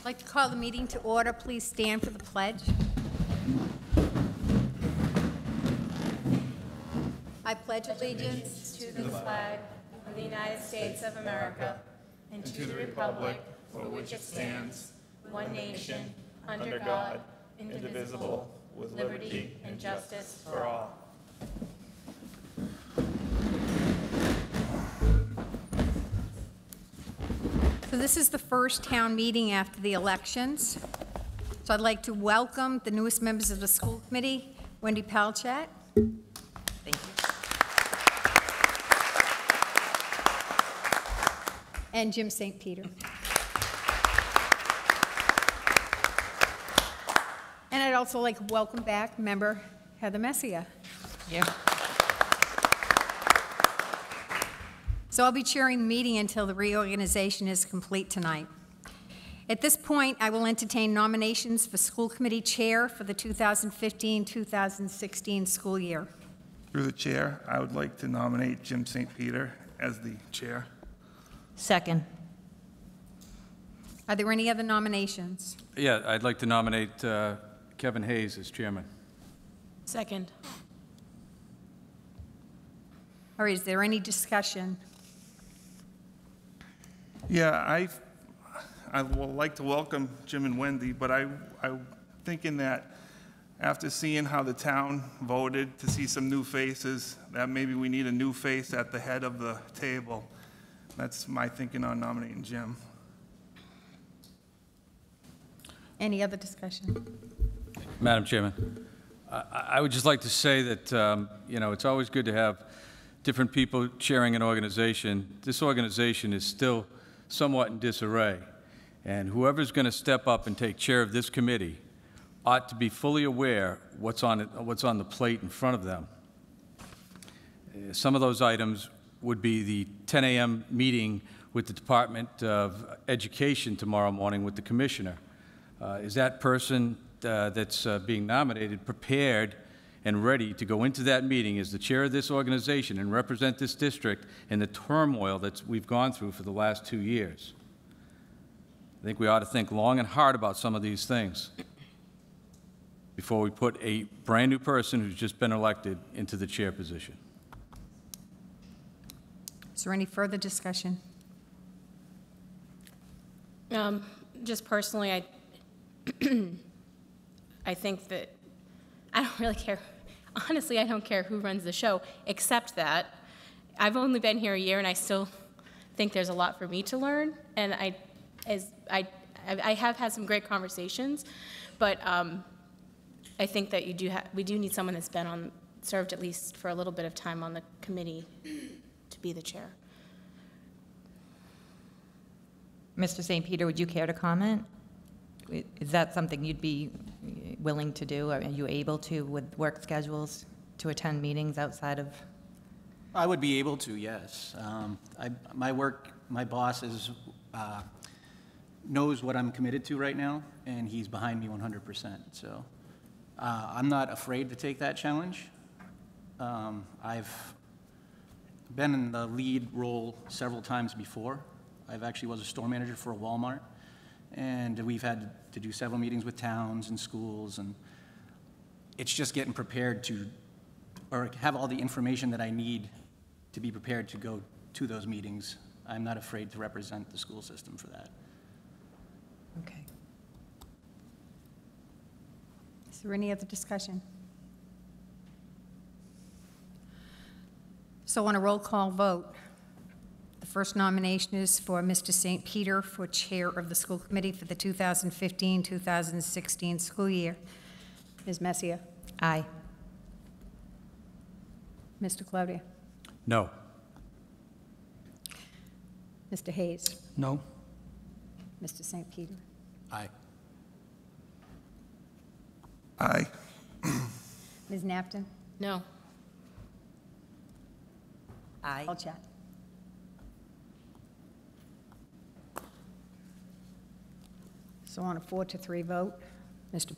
I'd like to call the meeting to order. Please stand for the pledge. I pledge allegiance to the flag of the United States of America and to the republic for which it stands, one nation, under God, indivisible, with liberty and justice for all. So this is the first town meeting after the elections. So I'd like to welcome the newest members of the school committee, Wendy Palchat. Thank you. And Jim St. Peter. And I'd also like to welcome back member Heather Messier. Yeah. So I'll be chairing the meeting until the reorganization is complete tonight. At this point, I will entertain nominations for school committee chair for the 2015-2016 school year. Through the chair, I would like to nominate Jim St. Peter as the chair. Second. Are there any other nominations? Yeah, I'd like to nominate Kevin Hayes as chairman. Second. Or is there any discussion? Yeah, I would like to welcome Jim and Wendy, but I'm thinking that after seeing how the town voted to see some new faces, that maybe we need a new face at the head of the table. That's my thinking on nominating Jim. Any other discussion? Madam Chairman, I would just like to say that, it's always good to have different people chairing an organization. This organization is still somewhat in disarray, and whoever's going to step up and take chair of this committee ought to be fully aware what's on the plate in front of them. Some of those items would be the 10 a.m. meeting with the Department of Education tomorrow morning with the commissioner. Is that person that's being nominated prepared and ready to go into that meeting as the chair of this organization and represent this district in the turmoil that we've gone through for the last 2 years? I think we ought to think long and hard about some of these things before we put a brand new person who's just been elected into the chair position. Is there any further discussion? Just personally, I think that I don't really care. Honestly, I don't care who runs the show, except that I've only been here a year, and I still think there's a lot for me to learn. And I have had some great conversations, but I think that we do need someone that's served at least for a little bit of time on the committee to be the chair. Mr. St. Peter, would you care to comment? Is that something you'd be willing to do? Are you able to, with work schedules, to attend meetings outside of? I would be able to, yes. My boss knows what I'm committed to right now, and he's behind me 100%. So I'm not afraid to take that challenge. I've been in the lead role several times before. I've actually was a store manager for a Walmart, and we've had to do several meetings with towns and schools, and it's just getting prepared or have all the information that I need to be prepared to go to those meetings. I'm not afraid to represent the school system for that. Okay. Is there any other discussion? So on a roll call vote, the first nomination is for Mr. St. Peter for chair of the school committee for the 2015-2016 school year. Ms. Messier? Aye. Mr. Claudia? No. Mr. Hayes? No. Mr. St. Peter? Aye. Aye. Ms. Napton? No. Aye. I'll chat. So on a 4-3 vote, Mr.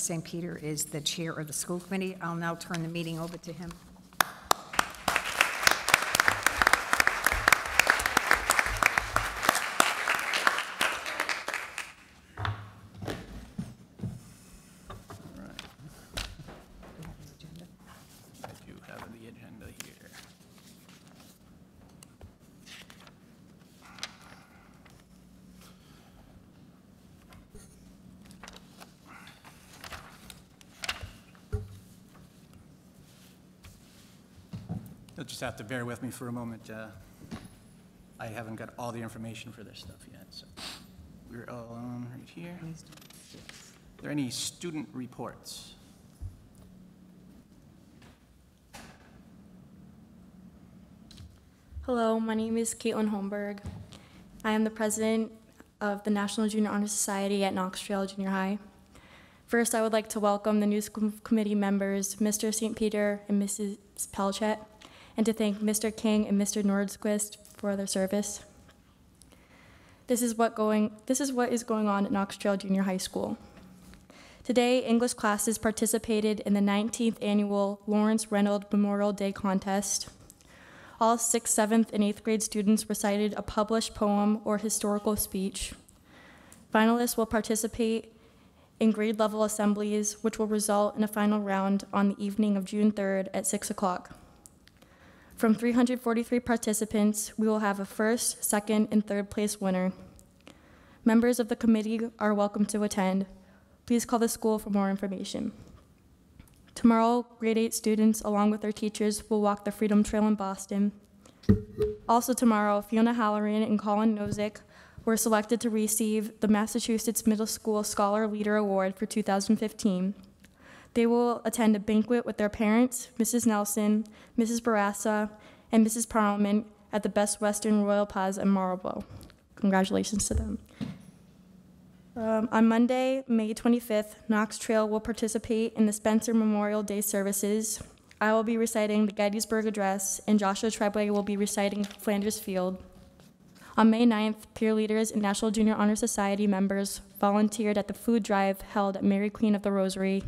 St. Peter is the chair of the school committee. I'll now turn the meeting over to him. You'll just have to bear with me for a moment. I haven't got all the information for this stuff yet, so we're all on right here. Are there any student reports? Hello, my name is Caitlin Holmberg. I am the president of the National Junior Honor Society at Knox Trail Junior High. First, I would like to welcome the new school committee members, Mr. St. Peter and Mrs. Pelchet, and to thank Mr. King and Mr. Nordquist for their service. This is what is going on at Knox Trail Junior High School. Today, English classes participated in the 19th annual Lawrence Reynolds Memorial Day contest. All 6th, 7th, and 8th grade students recited a published poem or historical speech. Finalists will participate in grade level assemblies, which will result in a final round on the evening of June 3rd at 6 o'clock. From 343 participants, we will have a first, second, and third place winner. Members of the committee are welcome to attend. Please call the school for more information. Tomorrow, grade 8 students, along with their teachers, will walk the Freedom Trail in Boston. Also tomorrow, Fiona Halloran and Colin Nozick were selected to receive the Massachusetts Middle School Scholar Leader Award for 2015. They will attend a banquet with their parents, Mrs. Nelson, Mrs. Barassa, and Mrs. Parliament at the Best Western Royal Plaza in Marlborough. Congratulations to them. On Monday, May 25th, Knox Trail will participate in the Spencer Memorial Day services. I will be reciting the Gettysburg Address, and Joshua Trebley will be reciting Flanders Field. On May 9th, peer leaders and National Junior Honor Society members volunteered at the food drive held at Mary Queen of the Rosary.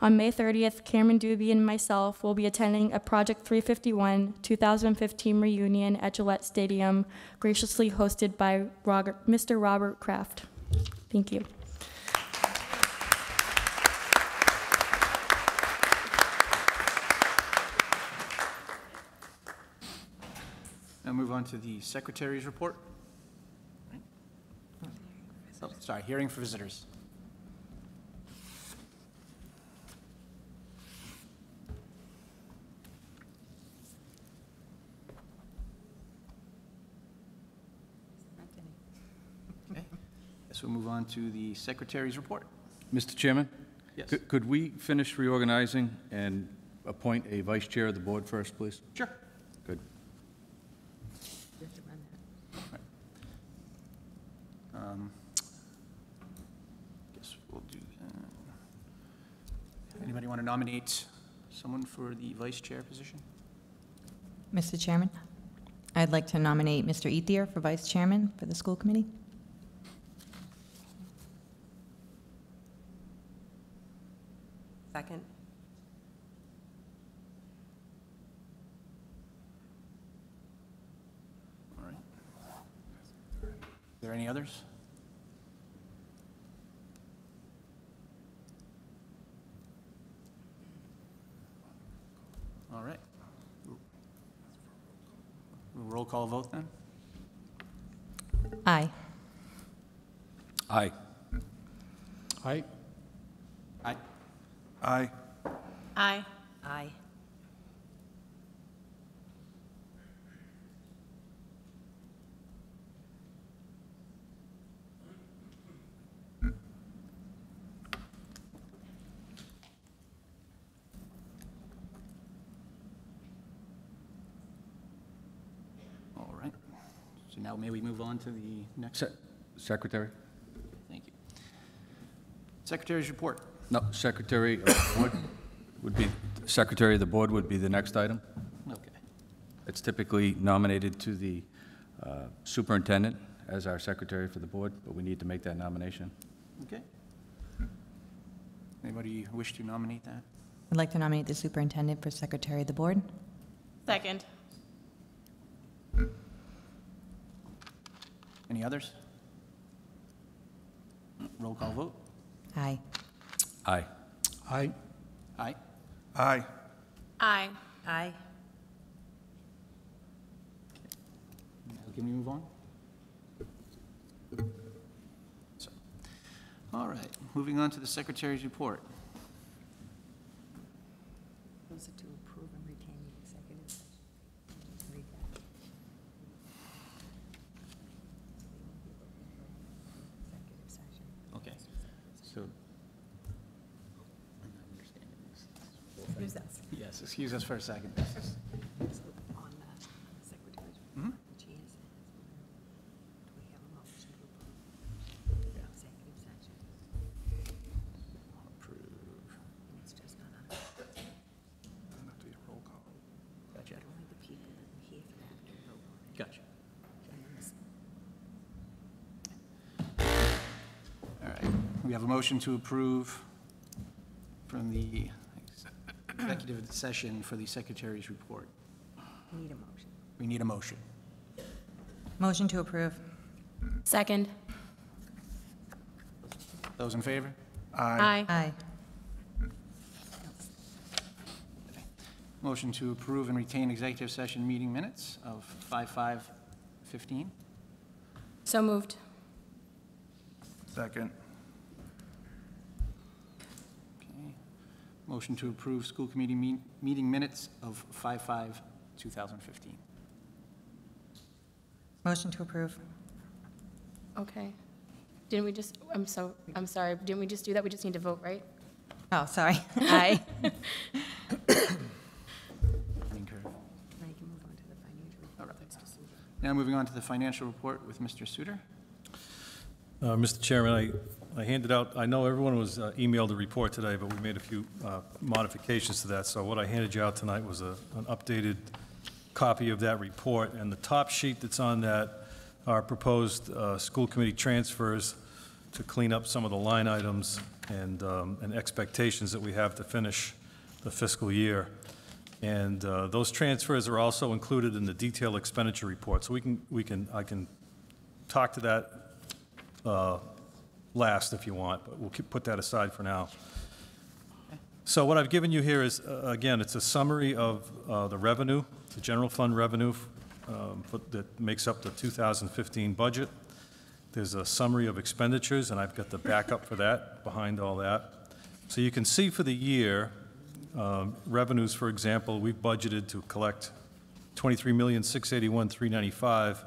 On May 30th, Cameron Doobie and myself will be attending a Project 351 2015 reunion at Gillette Stadium, graciously hosted by Mr. Robert Kraft. Thank you. Now move on to the secretary's report. Oh, sorry, hearing for visitors. Okay, guess we'll move on to the secretary's report. Mr. Chairman? Yes. Could we finish reorganizing and appoint a vice chair of the board first, please? Sure. Good. Guess we'll do that. Anybody want to nominate someone for the vice chair position? Mr. Chairman, I'd like to nominate Mr. Ethier for vice chairman for the school committee. Second. All right. Are there any others? All right. Roll call vote then? Aye. Aye. Aye. Aye. Aye. Aye. Aye. All right. So now may we move on to the next? Secretary? Thank you. Secretary's report. No, secretary of the board would be, secretary of the board would be the next item. Okay. It's typically nominated to the superintendent as our secretary for the board, but we need to make that nomination. Okay. Anybody wish to nominate that? I'd like to nominate the superintendent for secretary of the board. Second. Any others? Roll call vote. Aye. Aye. Aye. Aye. Aye. Aye. Aye. Now can we move on? So, all right, moving on to the secretary's report. Those are to approve and retain the So, Use that. yes, excuse us for a second. Gotcha. Gotcha. All right, we have a motion to approve from the executive session for the secretary's report. Need a motion. We need a motion. Motion to approve. Second. Those in favor? Aye. Aye. Motion to approve and retain executive session meeting minutes of 5/5/15. So moved. Second. Okay. Motion to approve school committee meeting minutes of 5/5/2015. Motion to approve. Okay. Didn't we just, I'm sorry, didn't we just do that? We just need to vote, right? Oh, sorry. Aye. Learning curve. Now you can move on to the financial report. That's just- Now moving on to the financial report with Mr. Suter. Mr. Chairman, I handed out, I know everyone was emailed the report today, but we made a few modifications to that. So what I handed you out tonight was an updated copy of that report. And the top sheet that's on that are proposed school committee transfers to clean up some of the line items and expectations that we have to finish the fiscal year. And those transfers are also included in the detailed expenditure report. So I can talk to that last if you want, but we'll put that aside for now. So what I've given you here is, again, it's a summary of the revenue, the general fund revenue that makes up the 2015 budget. There's a summary of expenditures, and I've got the backup for that behind all that. So you can see for the year, revenues, for example, we've budgeted to collect $23,681,395.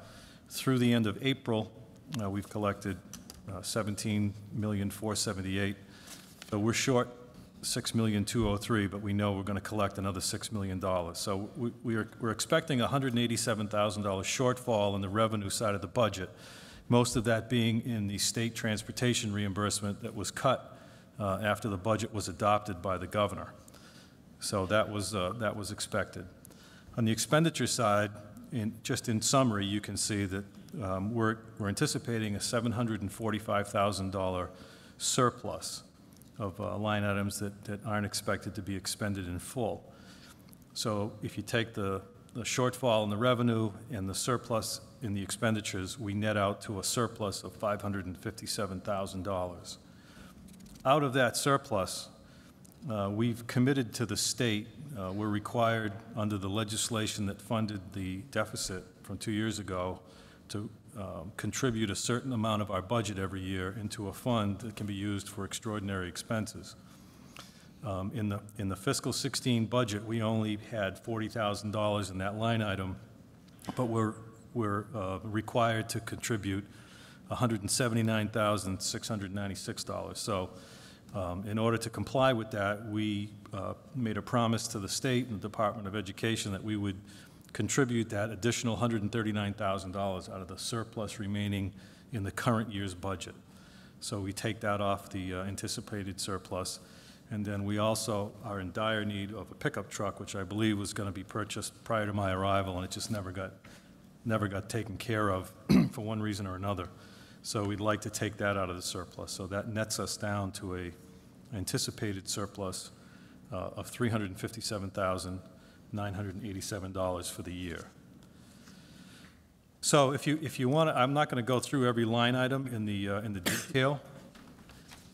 Through the end of April, we've collected $17,478,000. So we're short $6,203,000, but we know we're going to collect another $6 million. So we're expecting a $187,000 shortfall in the revenue side of the budget, most of that being in the state transportation reimbursement that was cut after the budget was adopted by the governor. So that was expected. On the expenditure side, just in summary, you can see that we're anticipating a $745,000 surplus of line items that aren't expected to be expended in full. So if you take the shortfall in the revenue and the surplus in the expenditures, we net out to a surplus of $557,000. Out of that surplus, we've committed to the state, we're required under the legislation that funded the deficit from 2 years ago to contribute a certain amount of our budget every year into a fund that can be used for extraordinary expenses. In the fiscal 16 budget, we only had $40,000 in that line item, but we're required to contribute $179,696. So in order to comply with that, we made a promise to the state and the Department of Education that we would contribute that additional $139,000 out of the surplus remaining in the current year's budget. So we take that off the anticipated surplus. And then we also are in dire need of a pickup truck, which I believe was going to be purchased prior to my arrival, and it just never got taken care of for one reason or another. So we'd like to take that out of the surplus. So that nets us down to a anticipated surplus of $357,987 for the year. So if you want to, I'm not going to go through every line item in the detail,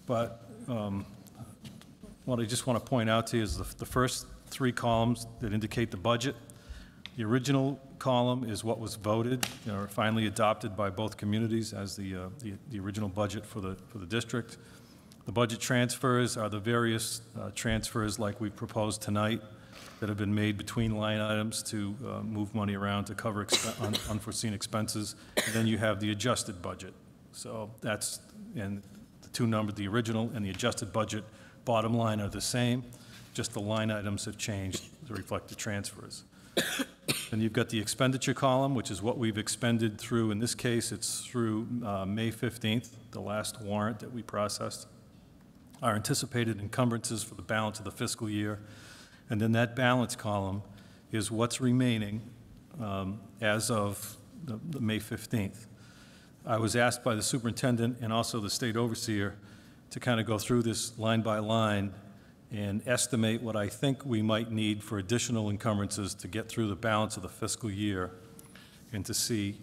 but what I just want to point out to you is the first three columns that indicate the budget. The original column is what was voted, or finally adopted by both communities as the original budget for the district. The budget transfers are the various transfers like we proposed tonight that have been made between line items to move money around to cover unforeseen expenses. And then you have the adjusted budget. So and the two numbers, the original and the adjusted budget bottom line are the same, just the line items have changed to reflect the transfers. Then you've got the expenditure column, which is what we've expended through, in this case, it's through May 15th, the last warrant that we processed. Our anticipated encumbrances for the balance of the fiscal year. And then that balance column is what's remaining as of the May 15th. I was asked by the superintendent and also the state overseer to kind of go through this line by line and estimate what I think we might need for additional encumbrances to get through the balance of the fiscal year, and to see,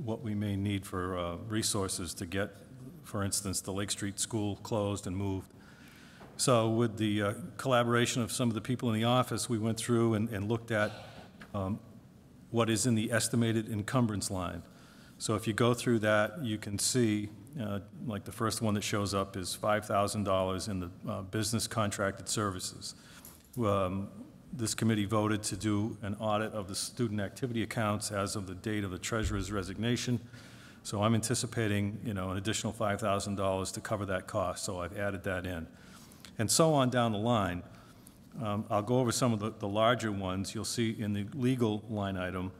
what we may need for resources to get, for instance, the Lake Street School closed and moved. So with the collaboration of some of the people in the office, we went through and looked at what is in the estimated encumbrance line. So if you go through that, you can see, like the first one that shows up is $5,000 in the business contracted services. This committee voted to do an audit of the student activity accounts as of the date of the treasurer's resignation. So I'm anticipating, an additional $5,000 to cover that cost, so I've added that in. And so on down the line. I'll go over some of the larger ones. You'll see in the legal line item,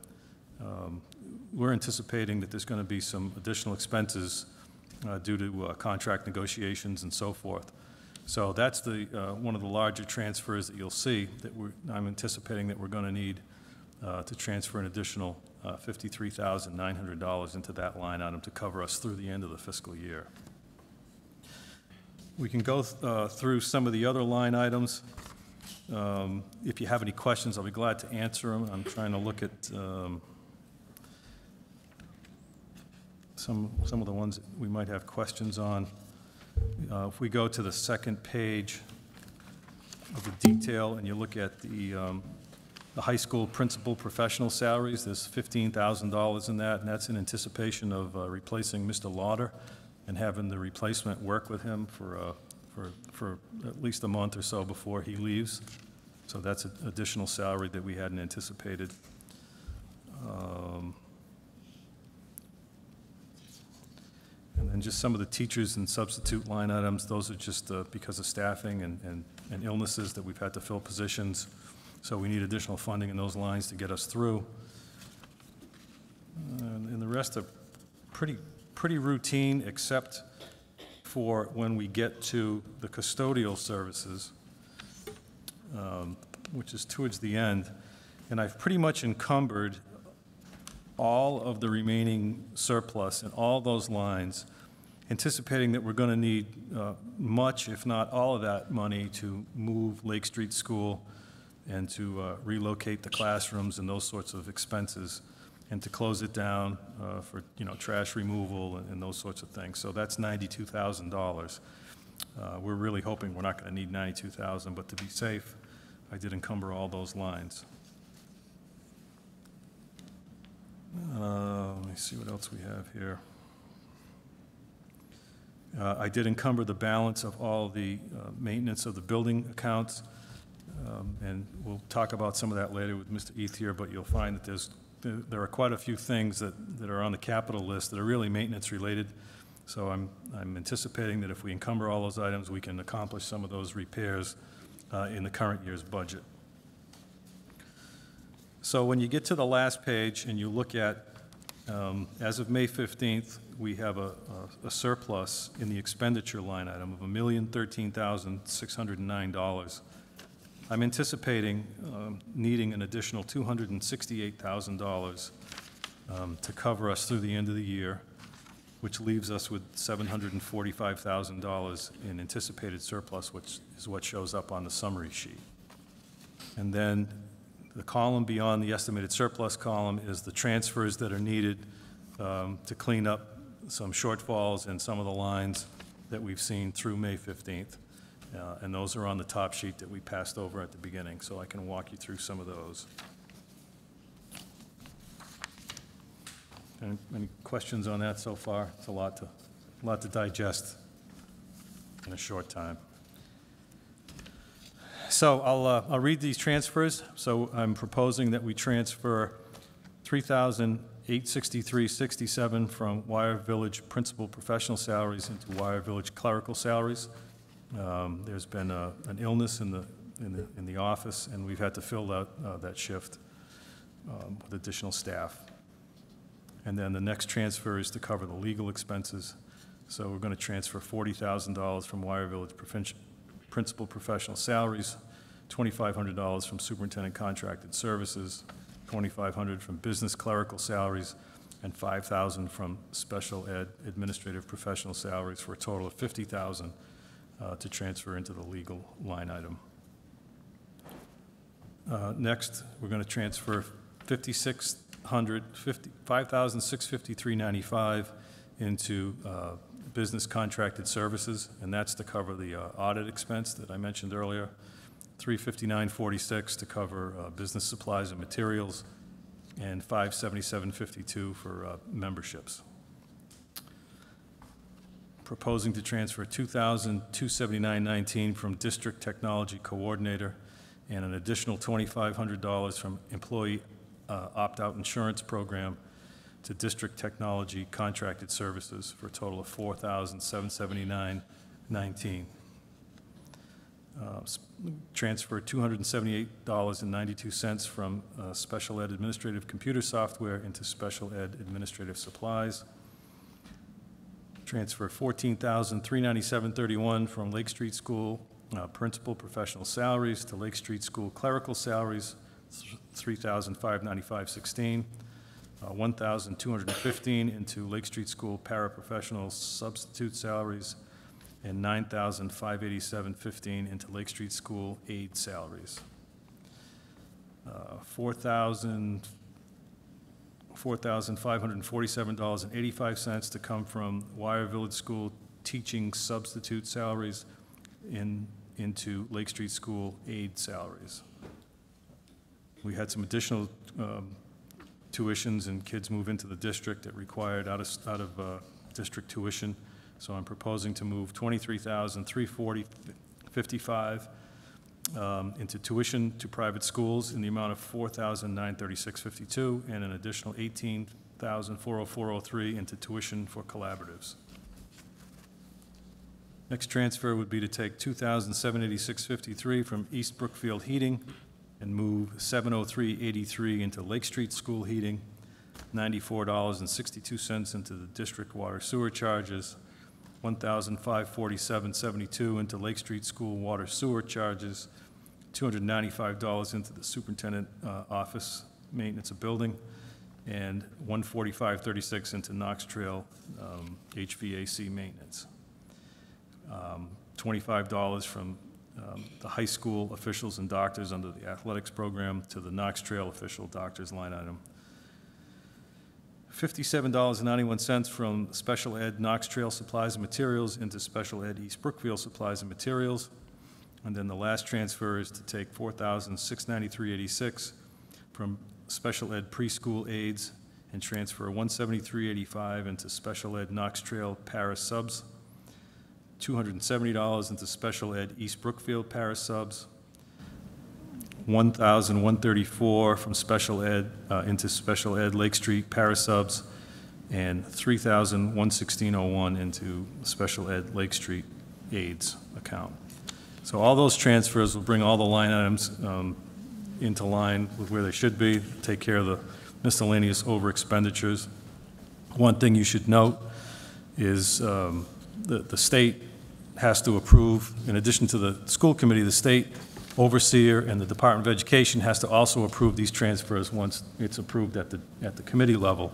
we're anticipating that there's going to be some additional expenses due to contract negotiations and so forth. So that's the one of the larger transfers that you'll see that I'm anticipating that we're going to need to transfer an additional $53,900 into that line item to cover us through the end of the fiscal year. We can go through some of the other line items. If you have any questions, I'll be glad to answer them. I'm trying to look at some of the ones that we might have questions on. If we go to the second page of the detail and you look at the high school principal professional salaries, there's $15,000 in that, and that's in anticipation of replacing Mr. Lauder and having the replacement work with him for at least a month or so before he leaves. So that's an additional salary that we hadn't anticipated. And then just some of the teachers and substitute line items, those are just because of staffing and illnesses that we've had to fill positions. So we need additional funding in those lines to get us through. And the rest are pretty routine, except for when we get to the custodial services, which is towards the end. And I've pretty much encumbered all of the remaining surplus in all those lines, anticipating that we're going to need much, if not all of that money to move Lake Street School and to relocate the classrooms and those sorts of expenses, and to close it down for trash removal and those sorts of things. So that's $92,000. We're really hoping we're not going to need $92,000, but to be safe, I did encumber all those lines. Let me see what else we have here. I did encumber the balance of all the maintenance of the building accounts, and we'll talk about some of that later with Mr. Eath here, but you'll find that there are quite a few things that are on the capital list that are really maintenance related. So I'm anticipating that if we encumber all those items, we can accomplish some of those repairs in the current year's budget. So when you get to the last page and you look at, as of May 15th, we have a surplus in the expenditure line item of $1,013,609. I'm anticipating needing an additional $268,000 to cover us through the end of the year, which leaves us with $745,000 in anticipated surplus, which is what shows up on the summary sheet. And then the column beyond the estimated surplus column is the transfers that are needed to clean up some shortfalls in some of the lines that we've seen through May 15th. And those are on the top sheet that we passed over at the beginning, so I can walk you through some of those. Any questions on that so far? It's a lot to digest in a short time. So I'll read these transfers. So I'm proposing that we transfer $3,000 $863.67 from Wire Village principal professional salaries into Wire Village clerical salaries. There's been an illness in the office, and we've had to fill that shift with additional staff. And then the next transfer is to cover the legal expenses. So we're going to transfer $40,000 from Wire Village principal professional salaries, $2,500 from superintendent contracted services, $2,500 from business clerical salaries, and $5,000 from special ed administrative professional salaries, for a total of $50,000 to transfer into the legal line item. Next, we're going to transfer $5,653.95 into business contracted services, and that's to cover the audit expense that I mentioned earlier. $359.46 to cover business supplies and materials, and $577.52 for memberships. Proposing to transfer $2,279.19 from District Technology Coordinator, and an additional $2,500 from Employee Opt-out Insurance Program to District Technology Contracted Services, for a total of $4,779.19. Transfer $278.92 from Special Ed Administrative Computer Software into Special Ed Administrative Supplies. Transfer $14,397.31 from Lake Street School Principal Professional Salaries to Lake Street School Clerical Salaries, $3,595.16. $1,215 into Lake Street School Paraprofessional Substitute Salaries, and $9,587.15 into Lake Street School aide salaries. $4,547.85 to come from Wire Village School teaching substitute salaries into Lake Street School aide salaries. We had some additional tuitions and kids move into the district that required out of district tuition. So I'm proposing to move $23,340.55 into tuition to private schools in the amount of $4,936.52, and an additional $18,404.03 into tuition for collaboratives. Next transfer would be to take $2,786.53 from East Brookfield Heating and move $703.83 into Lake Street School Heating, $94.62 into the district water sewer charges, $1,547.72 into Lake Street School water sewer charges, $295 into the superintendent office maintenance of building, and $145.36 into Knox Trail HVAC maintenance. $25 from the high school officials and doctors under the athletics program to the Knox Trail official doctors line item. $57.91 from special ed Knox Trail supplies and materials into special ed East Brookfield supplies and materials. And then the last transfer is to take $4,693.86 from special ed preschool aides and transfer $173.85 into special ed Knox Trail para subs, $270 into special ed East Brookfield para subs, $1,134 from special ed into special ed Lake Street para subs, and $3,116.01 into special ed Lake Street aides account. So all those transfers will bring all the line items into line with where they should be, take care of the miscellaneous over expenditures. One thing you should note is the state has to approve, in addition to the school committee, the state overseer and the Department of Education has to also approve these transfers once it's approved at the committee level.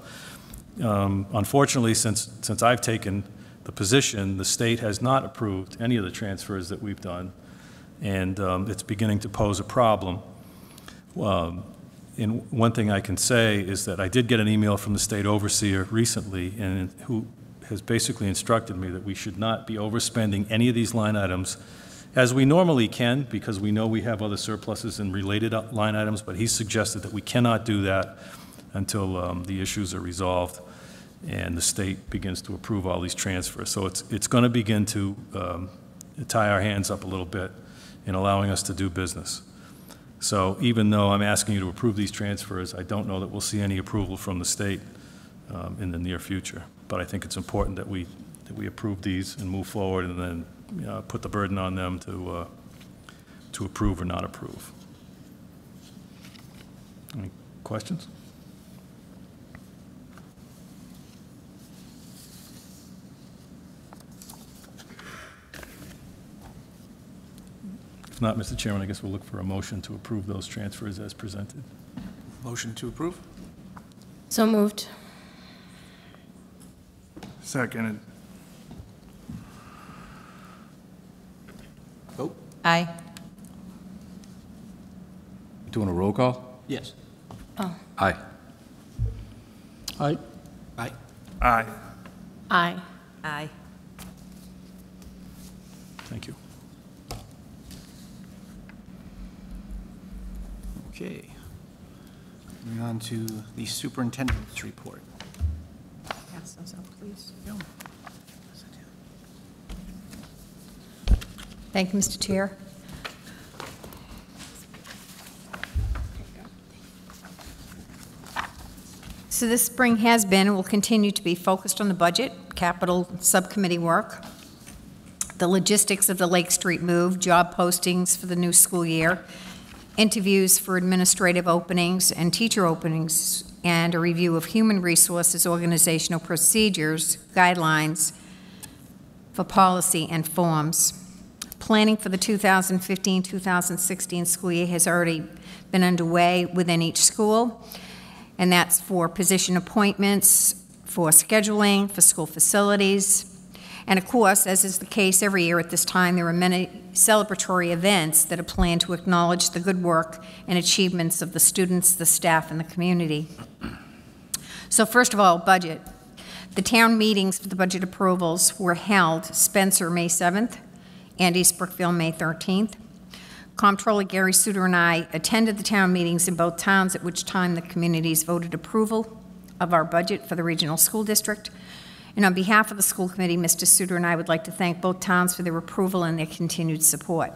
Unfortunately, since I've taken the position, the state has not approved any of the transfers that we've done, and it's beginning to pose a problem. And one thing I can say is that I did get an email from the state overseer recently, and who has basically instructed me that we should not be overspending any of these line items, as we normally can, because we know we have other surpluses in related line items, but he suggested that we cannot do that until the issues are resolved and the state begins to approve all these transfers. So it's going to begin to tie our hands up a little bit in allowing us to do business. So even though I'm asking you to approve these transfers, I don't know that we'll see any approval from the state in the near future. But I think it's important that we approve these and move forward, and then put the burden on them to approve or not approve. Any questions? If not, Mr. Chairman, I guess we'll look for a motion to approve those transfers as presented. Motion to approve? So moved. Seconded. Vote? Aye. Doing a roll call? Yes. Aye. Aye. Aye. Aye. Aye. Aye. Thank you. Okay. Moving on to the superintendent's report. Pass those out, please. Thank you, Mr. Chair. So this spring has been and will continue to be focused on the budget, capital subcommittee work, the logistics of the Lake Street move, job postings for the new school year, interviews for administrative openings and teacher openings, and a review of human resources, organizational procedures, guidelines for policy and forms. Planning for the 2015-2016 school year has already been underway within each school, and that's for position appointments, for scheduling, for school facilities. And of course, as is the case every year at this time, there are many celebratory events that are planned to acknowledge the good work and achievements of the students, the staff, and the community. So first of all, budget. The town meetings for the budget approvals were held Spencer, May 7th, and East Brookfield, May 13th. Comptroller Gary Suter and I attended the town meetings in both towns, at which time the communities voted approval of our budget for the regional school district. And on behalf of the school committee, Mr. Suter and I would like to thank both towns for their approval and their continued support.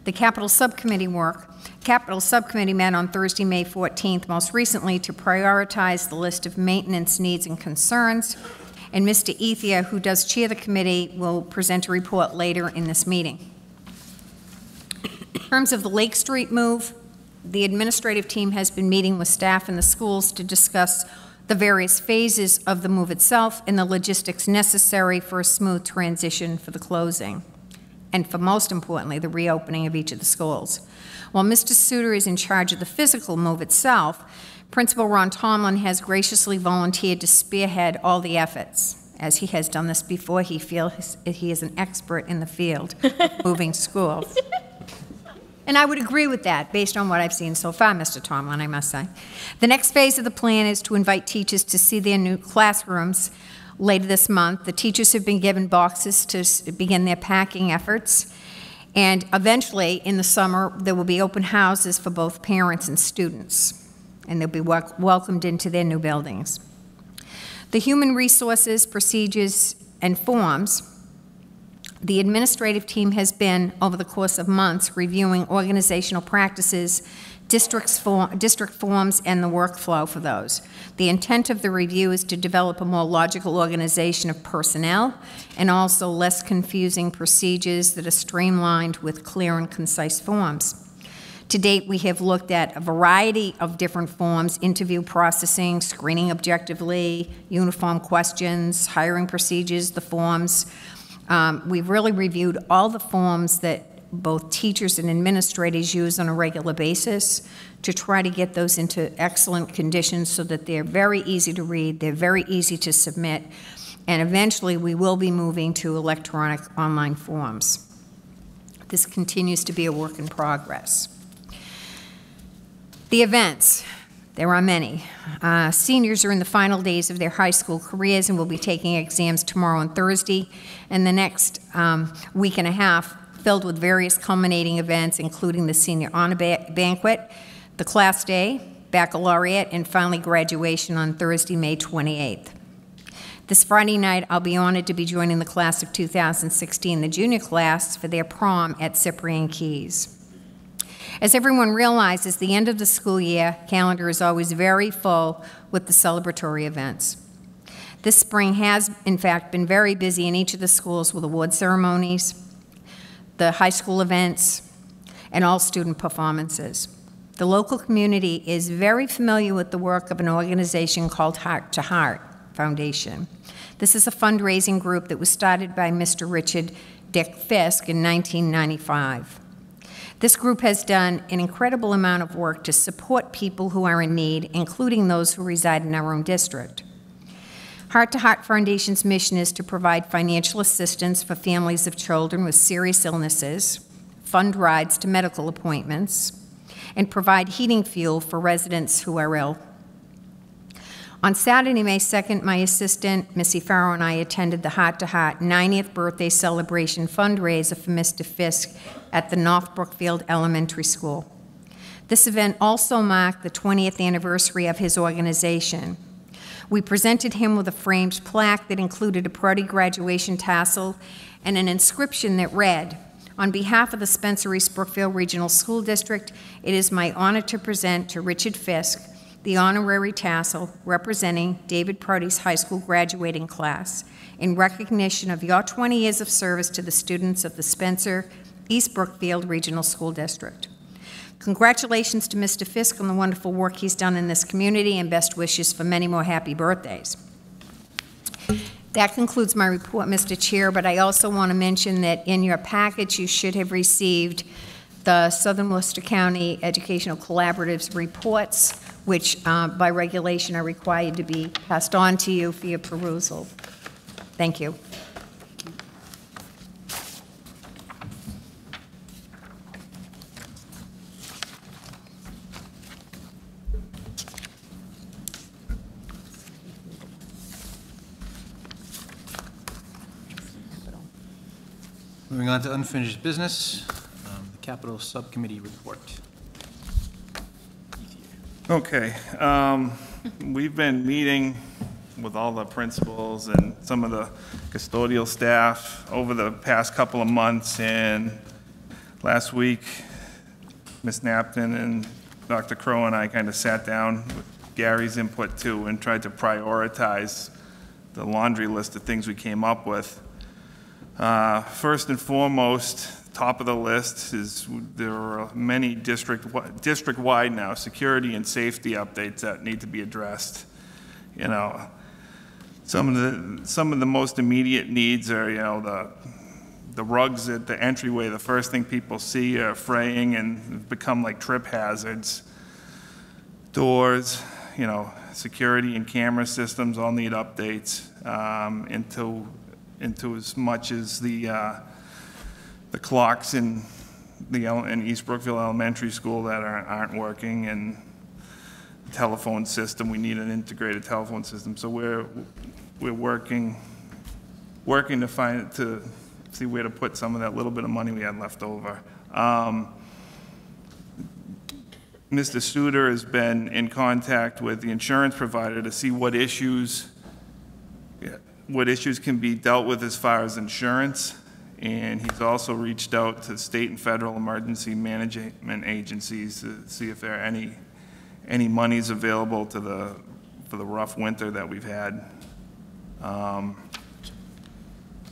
The capital subcommittee work. Capital subcommittee met on Thursday, May 14th, most recently to prioritize the list of maintenance needs and concerns. And Mr. Ethia, who does chair the committee, will present a report later in this meeting. In terms of the Lake Street move, the administrative team has been meeting with staff in the schools to discuss the various phases of the move itself and the logistics necessary for a smooth transition for the closing, and for most importantly, the reopening of each of the schools. While Mr. Suter is in charge of the physical move itself, Principal Ron Tomlin has graciously volunteered to spearhead all the efforts. As he has done this before, he feels he is an expert in the field of moving schools. And I would agree with that, based on what I've seen so far, Mr. Tomlin, I must say. The next phase of the plan is to invite teachers to see their new classrooms later this month. The teachers have been given boxes to begin their packing efforts. And eventually, in the summer, there will be open houses for both parents and students. And they'll be welcomed into their new buildings. The human resources, procedures, and forms. The administrative team has been, over the course of months, reviewing organizational practices, district forms, and the workflow for those. The intent of the review is to develop a more logical organization of personnel and also less confusing procedures that are streamlined with clear and concise forms. To date, we have looked at a variety of different forms: interview processing, screening objectively, uniform questions, hiring procedures, the forms. We've really reviewed all the forms that both teachers and administrators use on a regular basis to try to get those into excellent conditions so that they're very easy to read, they're very easy to submit, and eventually we will be moving to electronic online forms. This continues to be a work in progress. The events. There are many. Seniors are in the final days of their high school careers and will be taking exams tomorrow and Thursday, and the next week and a half filled with various culminating events, including the senior honor banquet, the class day, baccalaureate, and finally graduation on Thursday, May 28th. This Friday night, I'll be honored to be joining the class of 2016, the junior class, for their prom at Cyprian Keys. As everyone realizes, the end of the school year calendar is always very full with the celebratory events. This spring has, in fact, been very busy in each of the schools with award ceremonies, the high school events, and all student performances. The local community is very familiar with the work of an organization called Heart to Heart Foundation. This is a fundraising group that was started by Mr. Richard Dick Fisk in 1995. This group has done an incredible amount of work to support people who are in need, including those who reside in our own district. Heart to Heart Foundation's mission is to provide financial assistance for families of children with serious illnesses, fund rides to medical appointments, and provide heating fuel for residents who are ill. On Saturday, May 2nd, my assistant, Missy Farrow, and I attended the Heart to Heart 90th birthday celebration fundraiser for Mr. Fisk at the North Brookfield Elementary School. This event also marked the 20th anniversary of his organization. We presented him with a framed plaque that included a Purdy graduation tassel and an inscription that read, "On behalf of the Spencer East Brookfield Regional School District, it is my honor to present to Richard Fisk the honorary tassel representing David Purdy's high school graduating class in recognition of your 20 years of service to the students of the Spencer East Brookfield Regional School District. Congratulations to Mr. Fisk on the wonderful work he's done in this community, and best wishes for many more happy birthdays." That concludes my report, Mr. Chair, but I also want to mention that in your package you should have received the Southern Worcester County Educational Collaborative's reports, which by regulation are required to be passed on to you for your perusal. Thank you. Moving on to unfinished business, the capital subcommittee report. Okay, we've been meeting with all the principals and some of the custodial staff over the past couple of months, and last week, Ms. Napton and Dr. Crow and I kind of sat down with Gary's input too and tried to prioritize the laundry list of things we came up with. First and foremost, top of the list is there are many district-wide now security and safety updates that need to be addressed. You know, some of the most immediate needs are, you know, the rugs at the entryway. The first thing people see are fraying and become like trip hazards. Doors, you know, security and camera systems all need updates into as much as the clocks in East Brookfield Elementary School that aren't working, and the telephone system. We need an integrated telephone system. So we're working to see where to put some of that little bit of money we had left over. Mr. Suter has been in contact with the insurance provider to see what issues can be dealt with as far as insurance, and he's also reached out to state and federal emergency management agencies to see if there are any monies available for the rough winter that we've had. And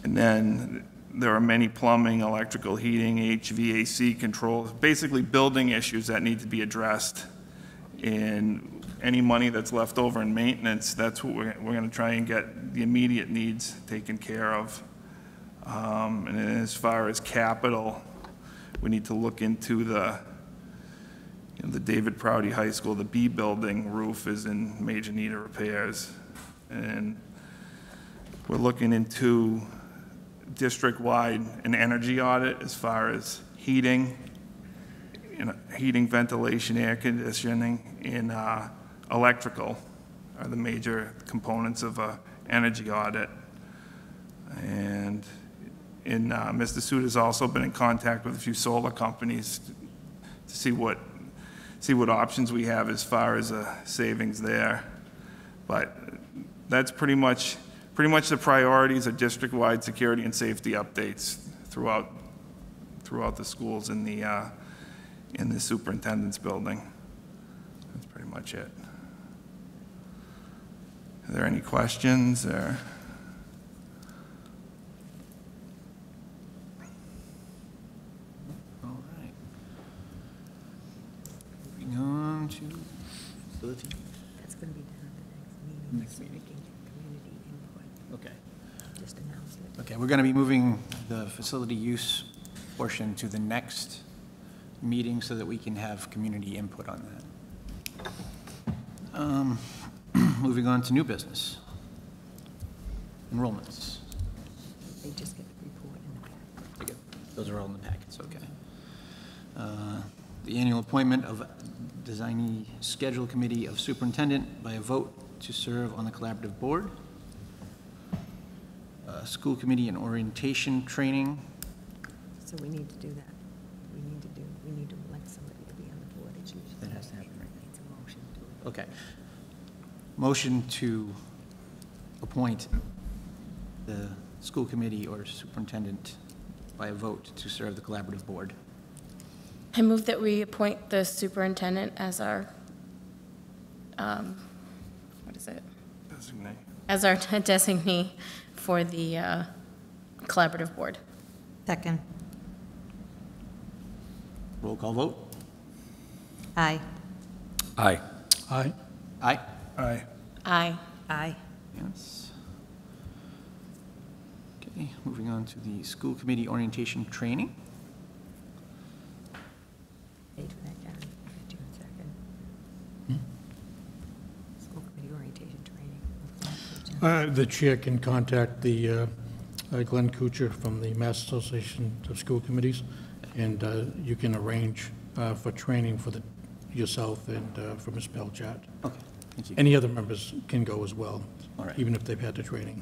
then there are many plumbing, electrical, heating, HVAC controls, basically building issues that need to be addressed. And any money that's left over in maintenance, that's what we're going to try and get the immediate needs taken care of. And then as far as capital, we need to look into the David Prouty High School, the B building roof is in major need of repairs. And we're looking into district-wide an energy audit as far as heating, ventilation, air conditioning, and electrical are the major components of an energy audit. And Mr. Suter's also been in contact with a few solar companies to see what options we have as far as savings there. But that's pretty much the priorities of district-wide security and safety updates throughout the schools in in the superintendent's building. That's pretty much it. Are there any questions or? All right. Moving on to facility. That's going to be done at the next meeting. Community input. Okay. Just announced it. Okay, we're going to be moving the facility use portion to the next meeting so that we can have community input on that. Moving on to new business. Enrollments. They just get the report in the packet. Those are all in the packets, okay. The annual appointment of designee schedule committee of superintendent by a vote to serve on the collaborative board. School committee and orientation training. So we need to do that. We need to elect somebody to be on the board. It's usually. That has to happen, right? It's a motion to. Okay. Motion to appoint the school committee or superintendent by a vote to serve the collaborative board. I move that we appoint the superintendent as our, what is it? Designate. As our designee for the collaborative board. Second. Roll call vote. Aye. Aye. Aye. Aye. Aye. Aye. Aye. Yes. Okay, moving on to the school committee orientation training. Date for that, Karen, June 2nd. School committee orientation training. The chair can contact the Glenn Kuchar from the Mass Association of School Committees, and you can arrange for training for yourself and for Ms. Pelchat. Okay, thank you. Any other members can go as well, All right. even if they've had the training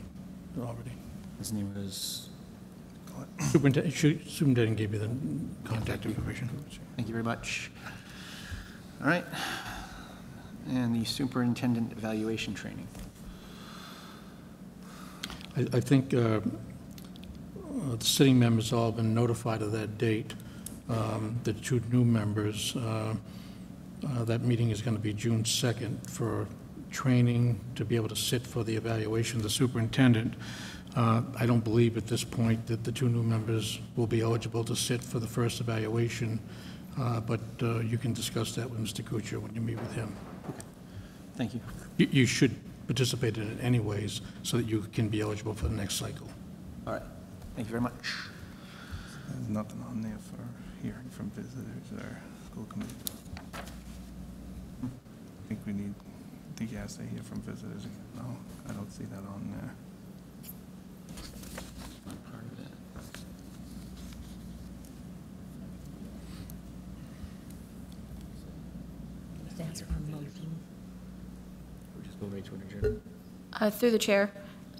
already. His name is, Superintendent gave you the contact information. thank you very much. All right. And the superintendent evaluation training. I think the sitting members all have been notified of that date. The two new members, that meeting is going to be June 2nd for training to be able to sit for the evaluation of the superintendent. I don't believe at this point that the two new members will be eligible to sit for the first evaluation, but you can discuss that with Mr. Kuchar when you meet with him. Thank you. You should participate in it anyways, so that you can be eligible for the next cycle. All right. Thank you very much. There's nothing on there for hearing from visitors or school committee. I think he has to hear from visitors. No, I don't see that on there. Not part of it. That's one motion. We'll just go right to an adjournment. Through the chair,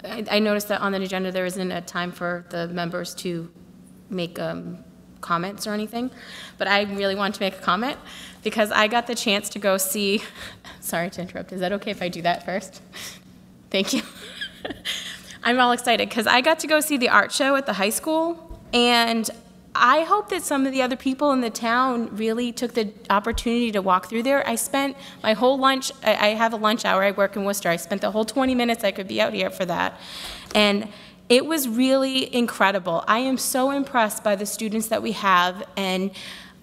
I noticed that on the agenda, there isn't a time for the members to make comments or anything, but I really want to make a comment because I got the chance to go see, sorry to interrupt, is that okay if I do that first? Thank you. I'm all excited because I got to go see the art show at the high school, and I hope that some of the other people in the town really took the opportunity to walk through there. I spent my whole lunch, I have a lunch hour, I work in Worcester, I spent the whole 20 minutes I could be out here for that. And it was really incredible. I am so impressed by the students that we have and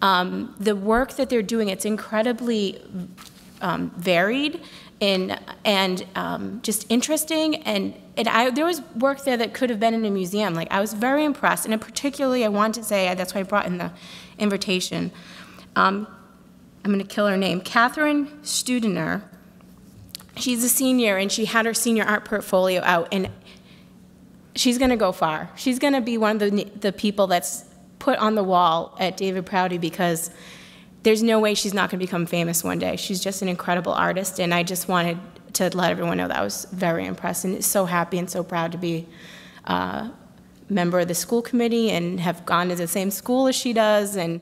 the work that they're doing. It's incredibly varied and just interesting. And there was work there that could have been in a museum. Like, I was very impressed. And particularly, I want to say, that's why I brought in the invitation. I'm going to kill her name. Catherine Studener. She's a senior, and she had her senior art portfolio out. And she's going to go far. She's going to be one of the people that's put on the wall at David Prouty because there's no way she's not going to become famous one day. She's just an incredible artist, and I just wanted to let everyone know that I was very impressed and so happy and so proud to be a member of the school committee and have gone to the same school as she does, and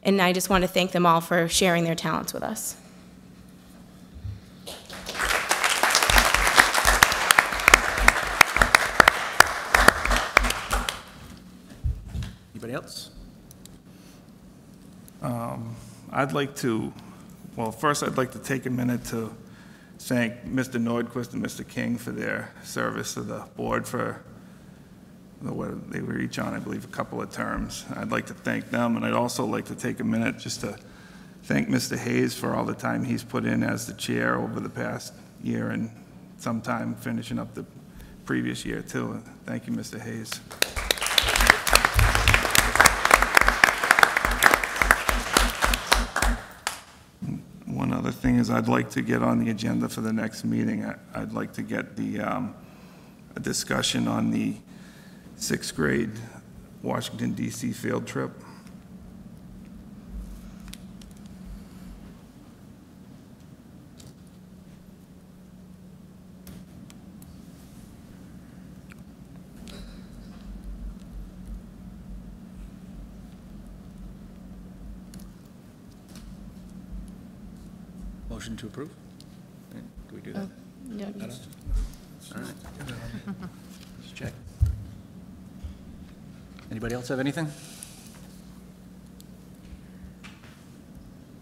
I just want to thank them all for sharing their talents with us. Anybody else? I'd like to, well, first I'd like to take a minute to thank Mr. Nordquist and Mr. King for their service to the board for, what, they were each on, I believe, a couple of terms. I'd like to thank them, and I'd also like to take a minute just to thank Mr. Hayes for all the time he's put in as the chair over the past year and sometime finishing up the previous year, too. Thank you, Mr. Hayes. One other thing is I'd like to get on the agenda for the next meeting. I'd like to get the, a discussion on the 6th grade Washington DC field trip. Motion to approve? Do we do that? Yeah. All right. Let's check. Anybody else have anything?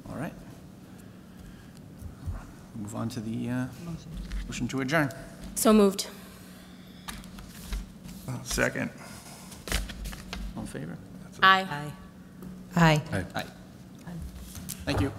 All right. Move on to the motion to adjourn. So moved. Second. All in favor? Aye. Aye. Aye. Thank you.